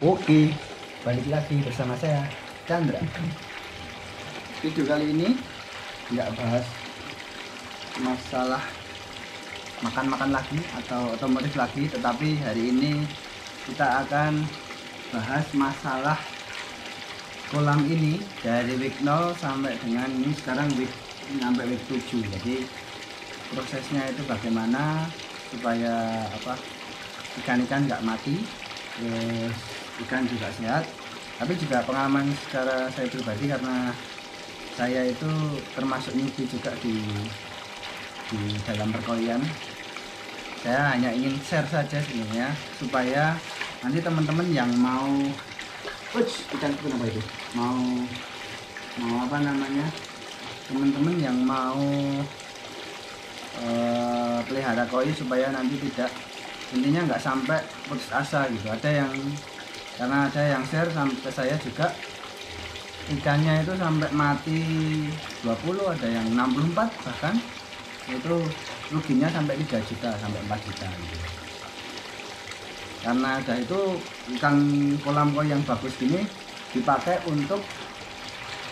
Oke, balik lagi bersama saya Chandra. Video kali ini nggak bahas masalah makan-makan lagi atau otomotif lagi, tetapi hari ini kita akan bahas masalah kolam ini dari week 0 sampai dengan ini sekarang sampai week 7. Jadi prosesnya itu bagaimana supaya ikan-ikan nggak mati, terus ikan juga sehat. Tapi juga pengalaman secara saya pribadi, karena saya itu termasuk newbie juga di dalam perkolian. Saya hanya ingin share saja sebenarnya, supaya nanti teman-teman yang mau ikan itu apa itu mau teman-teman yang mau pelihara koi, supaya nanti tidak, intinya nggak sampai putus asa gitu. Karena ada yang share sampai ke saya juga, ikannya itu sampai mati 20, ada yang 64 bahkan, itu ruginya sampai 3 juta sampai 4 juta gitu. Karena ada itu ikan kolam koi yang bagus gini dipakai untuk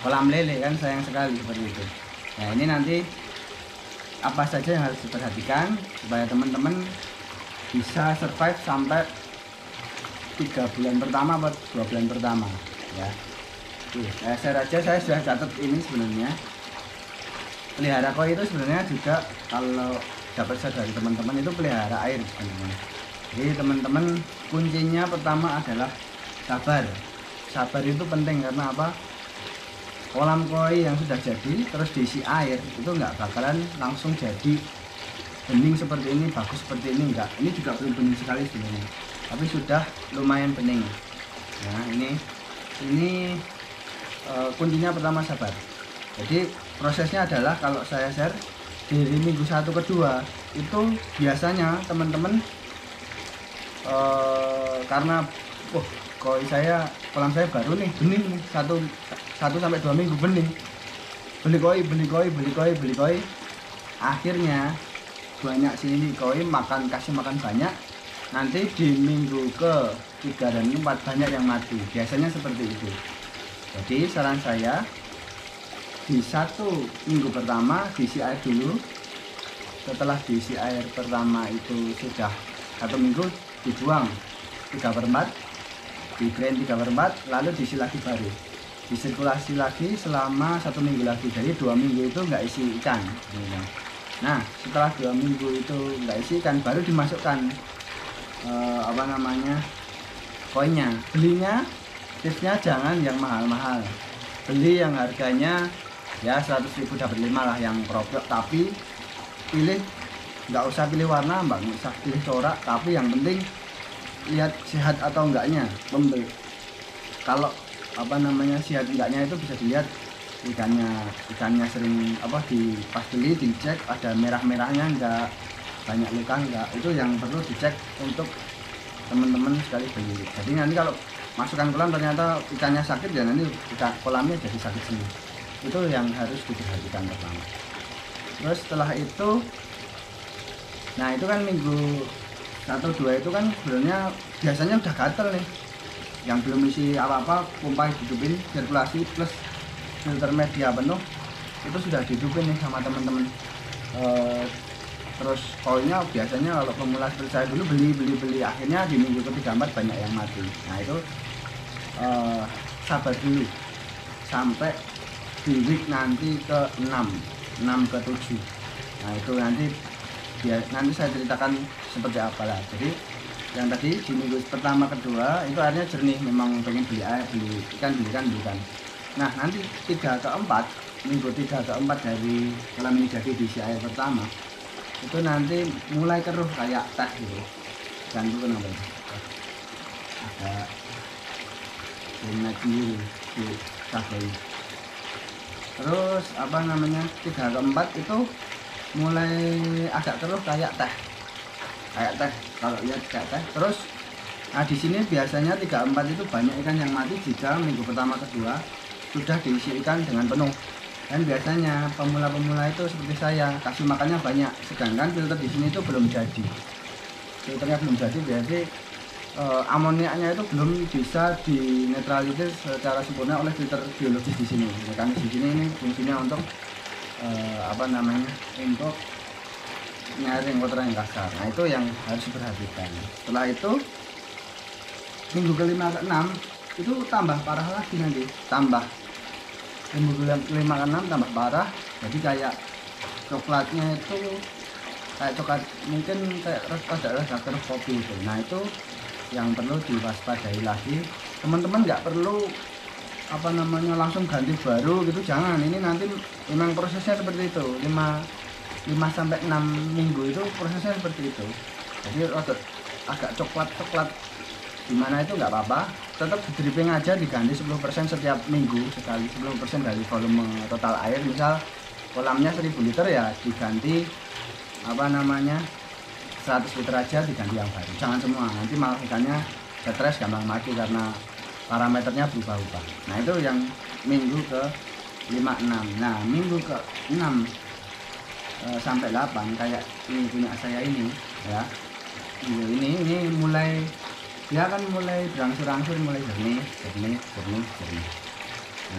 kolam lele, kan sayang sekali seperti itu. Nah, ini nanti apa saja yang harus diperhatikan supaya teman-teman bisa survive sampai 3 bulan pertama atau 2 bulan pertama ya. Saya share aja, saya sudah catat ini sebenarnya. Pelihara koi itu sebenarnya juga, kalau dapat saya dari teman-teman, itu pelihara air sebenarnya. Jadi teman-teman, kuncinya pertama adalah sabar. Sabar itu penting, karena apa? Kolam koi yang sudah jadi terus diisi air itu nggak bakalan langsung jadi bening seperti ini, bagus seperti ini, enggak. Ini juga belum bening sekali sebenarnya, tapi sudah lumayan bening. Nah, ini kuncinya pertama sabar. Jadi prosesnya adalah, kalau saya share dari minggu 1 ke 2 itu biasanya teman-teman karena koi saya, kolam saya baru nih bening nih, 1 sampai 2 minggu bening, beli koi, akhirnya banyak sini koi kasih makan banyak, nanti di minggu ke 3 dan 4 banyak yang mati, biasanya seperti itu. Jadi saran saya, di 1 minggu pertama diisi air dulu. Setelah diisi air pertama itu sudah 1 minggu, dibuang 3/4, di drain 3/4, lalu diisi lagi baru, disirkulasi lagi selama 1 minggu lagi. Jadi 2 minggu itu nggak isi ikan. Nah, setelah 2 minggu itu nggak isi ikan, baru dimasukkan koinnya. Belinya, tipsnya jangan yang mahal-mahal, beli yang harganya ya 100.000 dapat 5 lah, yang proper. Tapi nggak usah pilih warna, nggak usah pilih corak, tapi yang penting lihat sehat atau enggaknya pembeli. Kalau sehat enggaknya itu bisa dilihat ikannya sering pas beli dicek ada merah-merahnya enggak, banyak luka enggak, itu yang perlu dicek untuk teman-teman sekali beli. Jadi nanti kalau masukkan kolam ternyata ikannya sakit, ya nanti kolamnya jadi sakit sendiri. Itu yang harus diperhatikan pertama. Terus setelah itu, nah itu kan minggu 1-2 itu kan sebenarnya biasanya udah gatel nih, yang belum isi apa-apa, pompa dihidupin, sirkulasi plus filter media penuh, itu sudah dihidupin nih sama teman-teman. Terus koinnya biasanya kalau pemula seperti saya dulu beli, akhirnya di minggu ke-3-4 banyak yang mati. Nah itu sabar dulu sampai di week nanti ke-6 ke-7. Nah itu nanti saya ceritakan seperti apa lah. Jadi yang tadi di minggu pertama kedua itu airnya jernih, memang pengen beli ikan. Nah nanti 3-4, minggu 3-4 dari kolam ini jadi diisi air pertama, itu nanti mulai keruh kayak teh gitu. Dan itu kenapa ya? Ada biru di cabai. Terus 3-4 itu mulai agak keruh kayak teh kalau lihat kayak teh. Terus di sini biasanya 3-4 itu banyak ikan yang mati jika minggu pertama kedua sudah diisi ikan dengan penuh. Dan biasanya pemula-pemula itu seperti saya kasih makannya banyak, sedangkan filter di sini itu belum jadi. Filternya belum jadi, berarti amoniaknya itu belum bisa dinetralisir secara sempurna oleh filter biologis di sini. Mekanis di sini ini fungsinya untuk apa namanya, untuk nyaring kotoran yang kasar. Nah itu yang harus diperhatikan. Setelah itu minggu kelima ke 6 itu tambah parah lagi, nanti tambah minggu kelima ke 6 tambah parah. Jadi kayak coklatnya itu kayak coklat, mungkin kayak rasa kopi itu. Nah itu yang perlu diwaspadai lagi. Teman-teman nggak perlu apa namanya langsung ganti baru gitu, jangan. Ini nanti memang prosesnya seperti itu, 5 sampai 6 minggu itu prosesnya seperti itu. Jadi agak coklat dimana itu nggak apa-apa, tetap di dripping aja, diganti 10% setiap minggu sekali, 10% dari volume total air. Misal kolamnya 1000 liter ya diganti apa namanya 100 liter aja, diganti yang baru, jangan semua, nanti malah ikannya stres, gampang mati karena parameternya berubah-ubah. Nah itu yang minggu ke 5-6. Nah minggu ke 6 sampai 8 kayak ini punya saya ini ya, ini mulai, dia kan mulai berangsur-angsur, mulai jernih.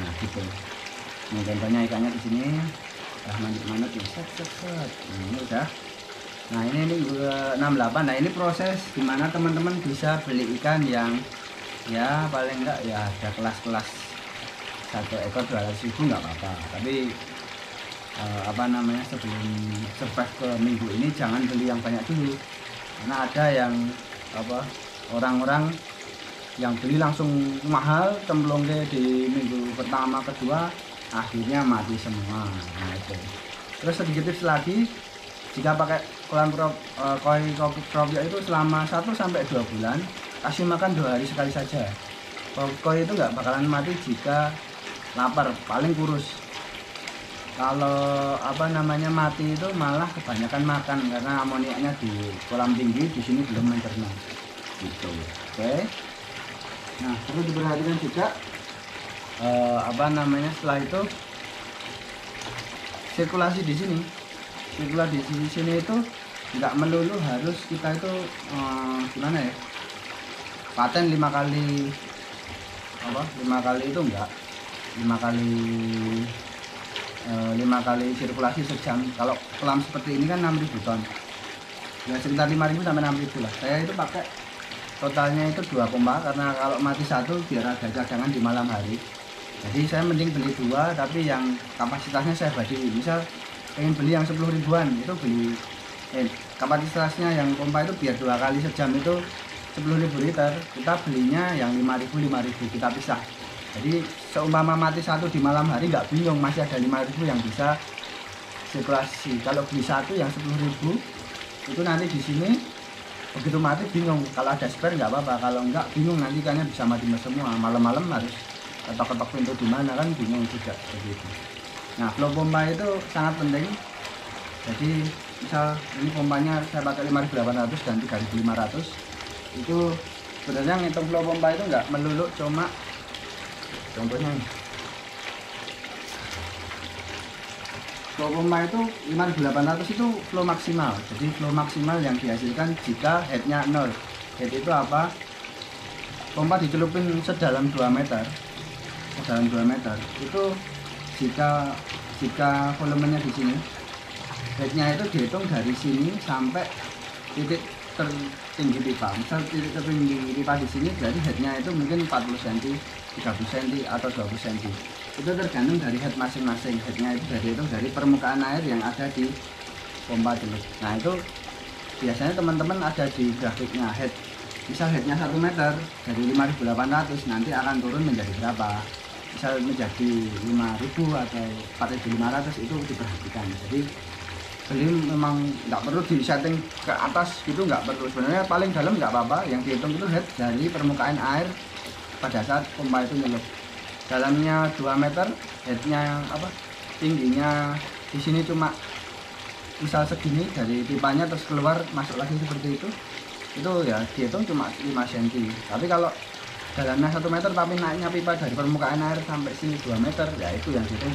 Nah gitu, ini contohnya ikannya di sini udah manut nih, set. Ini udah. Nah ini 68. Nah ini proses dimana teman-teman bisa beli ikan yang ya paling enggak ya ada kelas-kelas 1 ekor 200.000 nggak apa-apa, tapi apa namanya, sebelum survive ke minggu ini jangan beli yang banyak dulu, karena ada yang apa, orang-orang yang beli langsung mahal, cemplungnya di minggu pertama kedua akhirnya mati semua. Nah itu. Terus sedikit tips lagi, jika pakai kolam koi propio itu selama 1-2 bulan kasih makan 2 hari sekali saja. Koi itu nggak bakalan mati jika lapar, paling kurus. Kalau apa namanya mati itu malah kebanyakan makan karena amoniaknya di kolam tinggi, di sini belum mencerna gitu. Oke. Nah perlu diperhatikan juga apa namanya, setelah itu sirkulasi di sini itu nggak melulu harus kita itu gimana ya, paten 5 kali apa, 5 kali itu enggak, 5 kali sirkulasi sejam. Kalau kolam seperti ini kan 6.000 ton ya, sekitar 5.000 sampai 6.000 lah. Saya itu pakai totalnya itu 2 pompa, karena kalau mati satu biar ada cadangan di malam hari. Jadi saya mending beli 2, tapi yang kapasitasnya saya bagi. Misal pengen beli yang 10 ribuan itu beli kapasitasnya yang pompa itu biar 2 kali sejam itu 10.000 liter, kita belinya yang 5.000 kita pisah. Jadi seumpama mati satu di malam hari nggak bingung, masih ada 5.000 yang bisa sirkulasi. Kalau beli satu yang 10.000 itu nanti di sini begitu mati bingung, kalau ada spare nggak apa-apa, kalau nggak bingung nanti ikannya bisa mati semua. Malam-malam harus ketok-ketok pintu di mana kan bingung juga begitu. Nah flow pompa itu sangat penting. Jadi misal ini pompanya saya pakai 5.800 dan 3.500, itu sebenarnya ngitung flow pompa itu nggak melulu cuma contohnya ini. Flow pompa itu 5.800 itu flow maksimal. Jadi flow maksimal yang dihasilkan jika headnya 0. Head itu apa? Pompa dicelupin sedalam 2 meter. Sedalam 2 meter. Itu jika volumenya di sini, headnya itu dihitung dari sini sampai titik tertinggi pipa. Misal titik tertinggi pipa di sini, jadi headnya itu mungkin 40 cm, 30 cm atau 20 cm. Itu tergantung dari head masing-masing. Headnya itu dari permukaan air yang ada di pompa celup. Nah itu biasanya teman-teman ada di grafiknya head. Misal headnya 1 meter dari 5.800 nanti akan turun menjadi berapa? Misal menjadi 5.000 atau 4.500, itu diperhatikan. Jadi beli memang nggak perlu di setting ke atas gitu, nggak perlu. Sebenarnya paling dalam nggak apa-apa, yang dihitung itu head dari permukaan air pada saat pompa itu nyelup. Dalamnya 2 meter, headnya apa, tingginya di sini cuma misal segini dari pipanya terus keluar masuk lagi seperti itu ya dihitung cuma 5 cm. Tapi kalau dalamnya 1 meter tapi naiknya pipa dari permukaan air sampai sini 2 meter, ya itu yang dihitung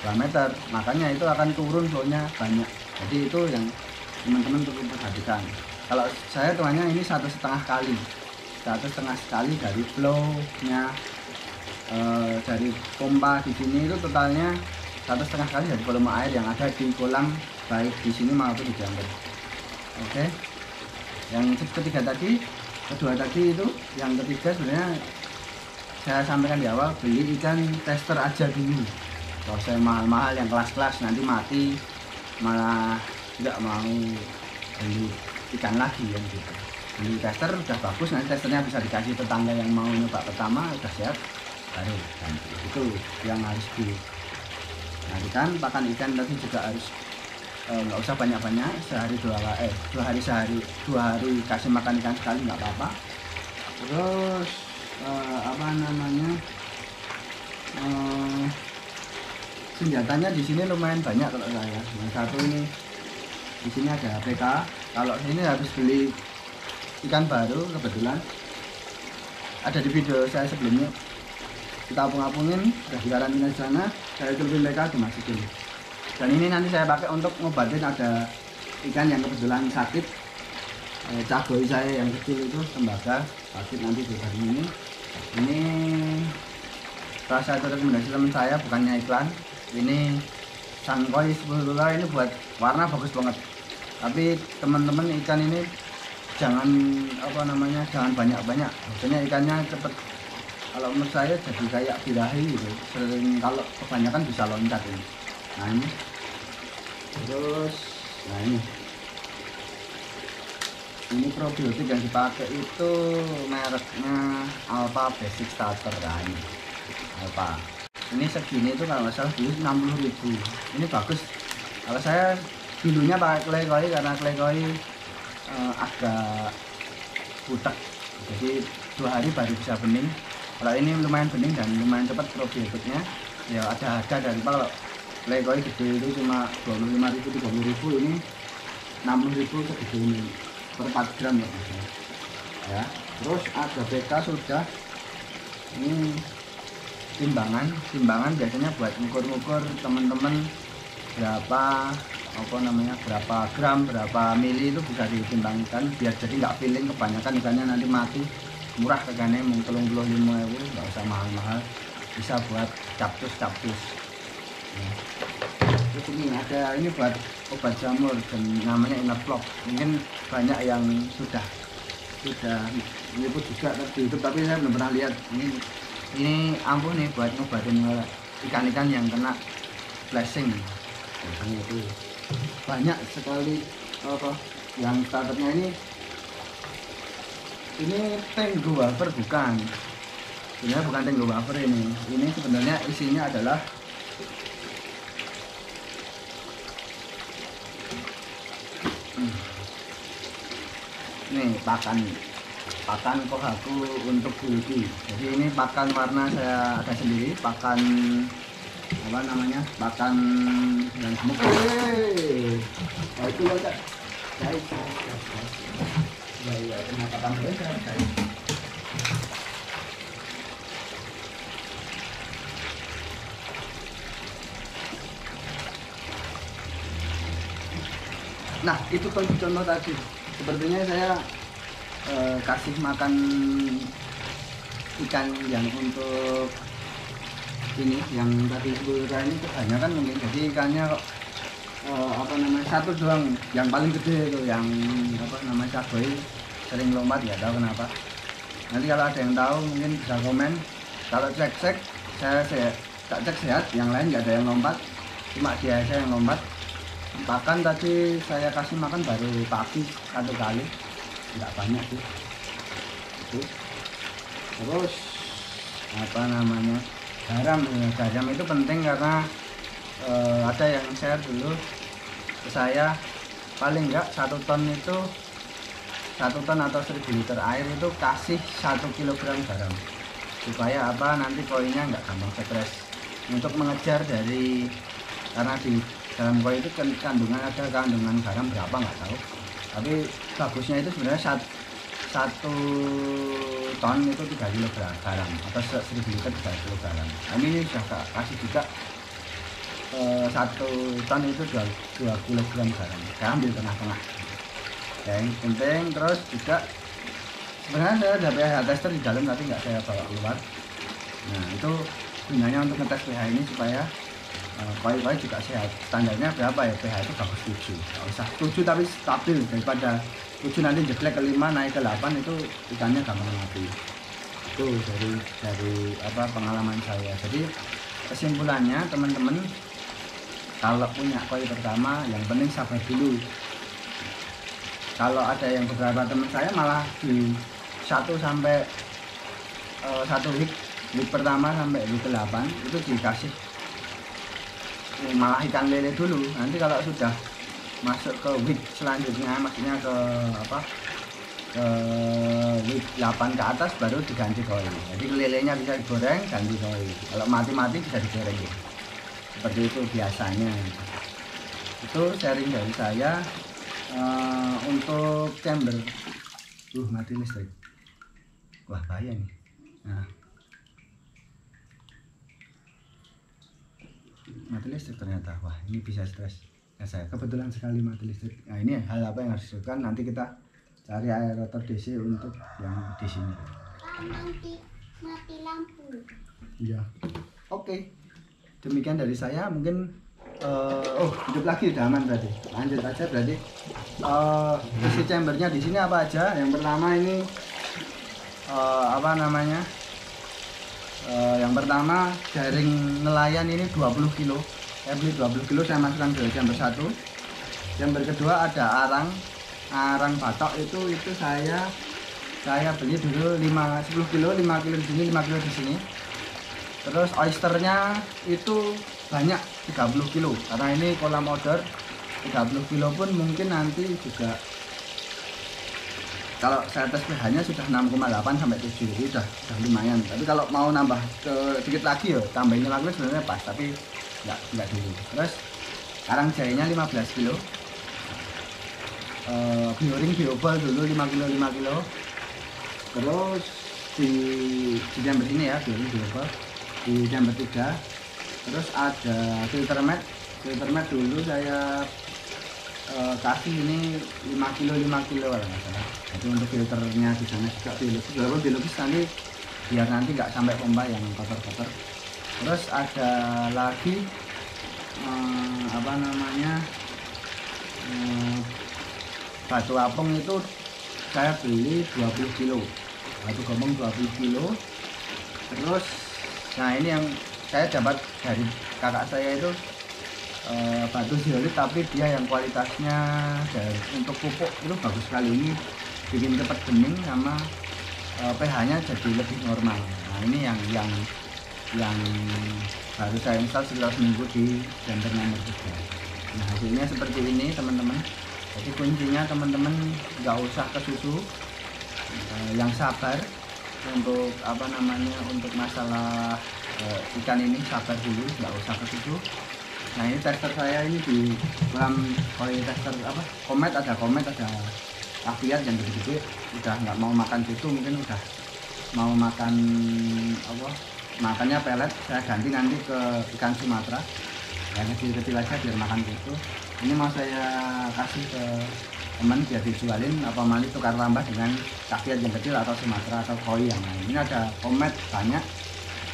2 meter. Makanya itu akan turun flownya banyak. Jadi itu yang teman-teman perlu perhatikan. Kalau saya tuanya ini 1,5 kali. 1,5 sekali dari flow-nya, dari pompa di sini itu totalnya 1,5 kali dari volume air yang ada di kolam baik di sini maupun di jangkar. Oke, yang kedua tadi itu, yang ketiga sebenarnya saya sampaikan di awal, beli ikan tester aja dulu. Kalau saya mahal-mahal yang kelas-kelas nanti mati, malah nggak mau beli ikan lagi yang gitu. Beli tester udah bagus, nanti testernya bisa dikasih tetangga yang mau nyoba pertama, udah siap baru ganti. Itu yang harus diperhatikan. Pakan ikan tadi juga harus nggak usah banyak-banyak, sehari 2 hari kasih makan ikan sekali nggak apa-apa. Terus senjatanya di sini lumayan banyak kalau saya. Yang satu ini di sini ada APK. Kalau ini habis beli ikan baru, kebetulan ada di video saya sebelumnya, kita apung-apungin, udah di karantina di sana, saya celupin PK dimasukin. Dan ini nanti saya pakai untuk ngobatin ada ikan yang kebetulan sakit, cagoy saya yang kecil itu tembaga sakit, nanti di hari ini. Ini salah satu rekomendasi teman saya, bukannya iklan. Ini Sangkoi 10 dolar, ini buat warna bagus banget. Tapi teman-teman ikan ini jangan jangan banyak-banyak. Maksudnya ikannya cepet, kalau menurut saya jadi kayak birahi gitu. Sering kalau kebanyakan bisa loncat ini. Nah ini. Terus nah ini probiotik yang dipakai itu mereknya Alpha Basic Starter. Nah ini Alpha. Ini segini itu kalau nggak salah dulu 60.000. Ini bagus. Kalau saya dulunya pakai clay koi karena clay koi agak butek, jadi 2 hari baru bisa bening. Kalau ini lumayan bening dan lumayan cepat probiotiknya. Ya ada harga dari kalau clay koi gede itu cuma 25.000 30.000, ini 60.000 segede ini per 4 gram ya. Terus ada BK sudah. Ini timbangan biasanya buat ngukur-ngukur teman-teman berapa berapa gram, berapa mili itu bisa ditimbangkan biar jadi nggak feeling kebanyakan ikannya nanti mati. Murah regane mung 35.000, nggak usah mahal-mahal, bisa buat capcus. Terus ini ada ini buat obat jamur dan namanya Innerflock. Mungkin banyak yang sudah meliput juga di YouTube, tapi saya belum pernah lihat. Ini ampuh nih buat ngobatin ikan-ikan yang kena flashing. Biasanya itu banyak sekali yang starternya ini Tango Wafer, bukan Tango Wafer. Ini sebenarnya isinya adalah ini pakan Kohaku untuk gulki. Jadi ini pakan warna saya ada sendiri, pakan pakan yang gemuk. Nah, itu loh guys. Ya, kenapa pakan guys? Nah, itu contoh tadi. Sepertinya saya kasih makan ikan yang untuk ini, yang tadi sebelumnya ini kebanyakan mungkin, jadi ikannya satu doang yang paling gede itu, yang cagoy sering lompat, ya tahu kenapa. Nanti kalau ada yang tahu mungkin bisa komen. Kalau cek saya tak cek sehat, yang lain nggak ada yang lompat, cuma dia aja yang lompat. Bahkan tadi saya kasih makan baru pagi 1 kali, nggak banyak sih. Terus garam itu penting karena ada yang share dulu ke saya, paling enggak 1 ton atau 1000 liter air itu kasih 1 kilogram garam, supaya nanti koinya nggak gampang stres untuk mengejar karena di dalam koi itu ada kandungan garam berapa nggak tahu, tapi bagusnya itu sebenarnya 1 ton itu 3 kg garam atau 1000 liter 3 kg garam. Ini sudah kasih juga 1 ton itu 2 kg garam. Saya ambil tengah-tengah. Ya, yang penting. Terus juga Sebenarnya saya ada pH tester di dalam tapi nggak saya bawa keluar. Nah itu gunanya untuk ngetes pH ini supaya koi-koi juga sehat. Standarnya berapa ya, pH itu bagus 7, nggak usah 7 tapi stabil, daripada 7 nanti jelek ke 5 naik ke 8 itu ikannya gampang mati. Itu dari apa pengalaman saya. Jadi kesimpulannya teman-teman, kalau punya koi pertama yang penting sabar dulu. Kalau ada yang beberapa teman saya malah di 1 sampai 1 week pertama sampai week ke-8 itu dikasih malah ikan lele dulu. Nanti kalau sudah masuk ke week selanjutnya, maksudnya ke apa, ke week 8 ke atas baru diganti koi. Jadi lelenya bisa digoreng, ganti koi. Kalau mati-mati bisa digoreng ya. Seperti itu biasanya. Itu sharing dari saya. Untuk chamber mati listrik, wah bahaya nih. Nah, mati listrik ternyata, wah ini bisa stres ya. Saya kebetulan sekali mati listrik. Nah ini hal apa yang harus dilakukan, nanti kita cari aerator DC untuk yang di sini. Nanti mati lampu. Iya, oke. Demikian dari saya. Mungkin hidup lagi udah aman berarti. Lanjut aja berarti. Isi chambernya di sini apa aja? Yang pertama ini apa namanya? Yang pertama jaring nelayan ini 20 kilo. Saya beli 20 kilo, saya masukkan ke chamber 1. Chamber kedua ada arang batok, itu saya beli dulu 10 kilo, 5 kilo di sini, 5 kilo di sini. Terus oysternya itu banyak 30 kilo, karena ini kolam outdoor. 30 kilo pun mungkin nanti juga kalau saya tes pH nya sudah 6,8 sampai 7, jadi sudah lumayan. Tapi kalau mau nambah sedikit lagi ya tambahin lagi sebenarnya pas, tapi enggak dulu. Terus karang jahenya 15 kilo, bioring biobal dulu 5 kilo 5 kilo. Terus di chamber sini ya, bioring biobal di chamber 3. Terus ada filter mat dulu saya kasih ini 5 kilo kalau nggak salah. Jadi untuk filternya di sana juga biologis nanti biar nanti nggak sampai pompa yang kotor-kotor. Terus ada lagi apa namanya, batu apung itu saya beli 20 kilo, batu gomong 20 kilo. Terus nah ini yang saya dapat dari kakak saya itu batu zeolit, tapi dia yang kualitasnya untuk pupuk itu bagus sekali. Ini bikin cepat bening sama pH nya jadi lebih normal. Nah ini yang baru saya install setelah seminggu di chamber nomor 3. Nah hasilnya seperti ini teman-teman. Jadi kuncinya teman-teman nggak usah ke susu, yang sabar untuk apa namanya, untuk masalah ikan ini sabar dulu, nggak usah ke susu. Nah ini tester saya ini di dalam koi tester apa, komet ada kaviar yang gede-gede, udah nggak mau makan susu, mungkin udah mau makan apa, makannya pelet. Saya ganti nanti ke ikan Sumatera yang kecil-kecil aja biar makan susu. Ini mau saya kasih ke teman biar dijualin, apa mali tukar tambah dengan kaviar yang kecil atau Sumatera atau koi yang lain. Ini ada komet banyak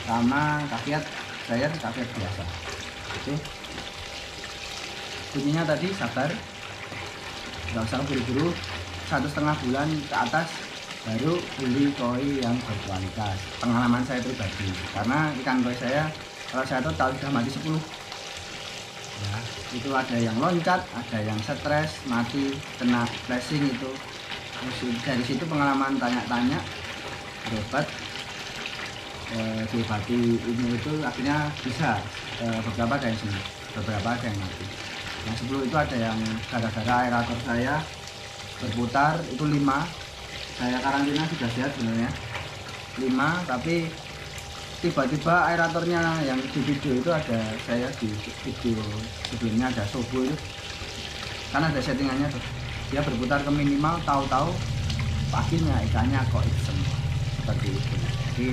sama kaviar biasa. Oke, kuncinya tadi sabar, nggak usah buru-buru. 1,5 bulan ke atas baru beli koi yang berkualitas. Pengalaman saya pribadi, karena ikan koi saya kalau saya total sudah mati 10 ya. Itu ada yang loncat, ada yang stres mati kena flashing itu. Terus dari situ pengalaman tanya-tanya berobat, diobati ini itu akhirnya bisa. Beberapa ada yang sembuh, beberapa ada yang mati. Yang 10 itu ada yang gara-gara aerator saya berputar itu 5. Saya karantina sudah sehat sebenarnya 5, tapi tiba-tiba aeratornya yang di video itu ada, saya di video sebelumnya ada Sobo itu kan ada settingannya tuh, dia berputar ke minimal, tahu-tahu paginya ikannya kok itu semua seperti itu. Jadi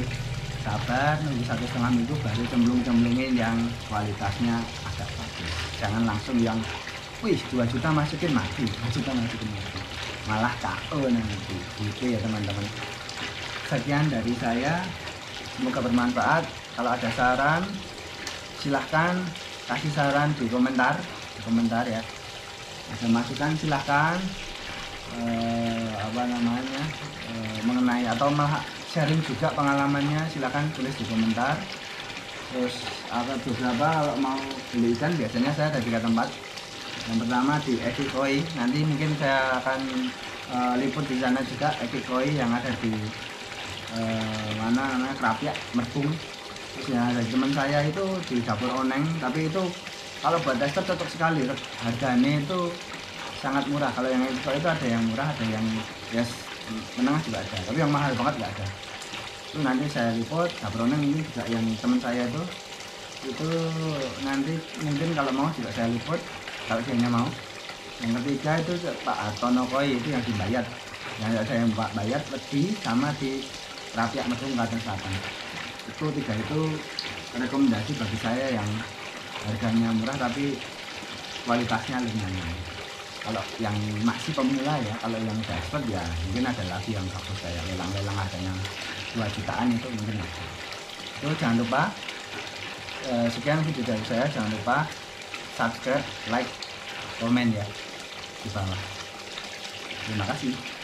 sabar, nunggu 1,5 minggu baru cemplung-cemplungin yang kualitasnya agak bagus. Jangan langsung yang wih 2 juta masukin mati, 2 juta masukin mati, malah KO nanti gitu ya teman-teman. Sekian dari saya, semoga bermanfaat. Kalau ada saran silahkan kasih saran di komentar ya. Ada masukan silahkan mengenai atau malah sharing juga pengalamannya, silahkan tulis di komentar. Terus beberapa kalau mau beli ikan biasanya saya ada 3 tempat. Yang pertama di Ekikoi, nanti mungkin saya akan liput di sana juga, Ekikoi yang ada di mana namanya Krapyak, Merpung. Terus ya dari teman saya itu di Dapur Oneng, tapi itu kalau buat tester cocok sekali, harganya itu sangat murah. Kalau yang Ekikoi itu ada yang murah, ada yang menengah juga ada, tapi yang mahal banget nggak ada. Itu nanti saya liput. Dapur Oneng ini juga yang teman saya itu nanti mungkin kalau mau juga saya liput kalau dia mau. Yang ketiga itu Pak Hartono Koi, itu yang di Bayat, yang saya Pak Bayat Wedi sama di Krapyak Merpung Klaten Selatan. Itu 3 itu rekomendasi bagi saya yang harganya murah tapi kualitasnya lumayan. Kalau yang masih pemula ya, kalau yang udah expert ya mungkin ada lagi yang bagus kayak lelang-lelang harganya 2 jutaan itu mungkin ada. Itu jangan lupa sekian video dari saya, jangan lupa subscribe, like, komen ya di bawah. Terima kasih.